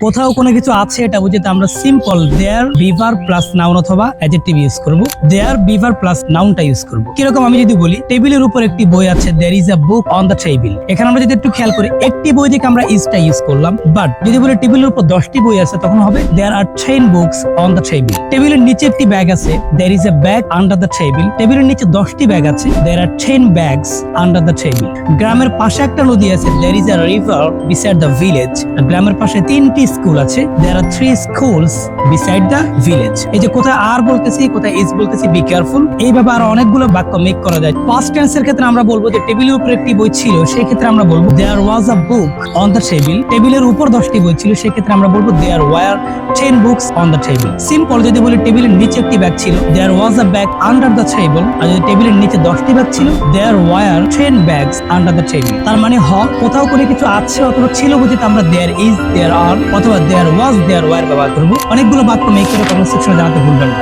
কোথাও কোনো কিছু আছে এটা বুঝতে আমরা সিম্পল দেয়ার বিভার প্লাস নাউন অথবা অ্যাডজেক্টিভ ইউজ করব। দেয়ার বিভার প্লাস নাউনটা ইউজ করব। কিরকম আমি যদি বলি টেবিলের উপর একটি বই আছে, there is a book on the table. এখানে আমরা যদি একটু খেয়াল করি একটি বই থেকে আমরা ইজটা ইউজ করলাম, বাট যদি বলি টেবিলের উপর 10টি বই আছে তখন হবে there are 10 books on the table. টেবিলের নিচে একটি ব্যাগ আছে, there is a bag under the table. টেবিলের নিচে 10টি ব্যাগ আছে, there are 10 bags under the table. গ্রামের পাশে একটা নদী আছে, there is a river beside the village. গ্রামের পাশে 3টি স্কুল আছে, there are 3 schools beside the village. এই যে কোথায় আর বলতেছি কোথায় ইজ বলতেছি, বি কেয়ারফুল। এইভাবে আরো অনেকগুলো বাক্য মেক করা যায়। পাস্ট টেন্সের ক্ষেত্রে আমরা বলবো যে টেবিলের উপর একটি বই ছিল, সেই ক্ষেত্রে আমরা বলবো there was a book on the table. টেবিলের উপর 10টি বই ছিল, সেই ক্ষেত্রে আমরা বলবো there were 10 books on the table. Simple যদি বলি টেবিলের নিচে একটি ব্যাগ ছিল, there was a bag under the table. আর যদি টেবিলের নিচে 10টি ব্যাগ ছিল, there were 10 bags under the table. তার মানে কোথাও কোনো কিছু আছে অথবা ছিল বুঝতে আমরা দেয়ার ইজ, দেয়ার আর অথবা দেয়ার ওয়াজ, দেয়ার ওয়ার ব্যবহার করবো। অনেকগুলো বাক্য মেক করে কমেন্ট সেকশনে জানাতে ভুলবেন না।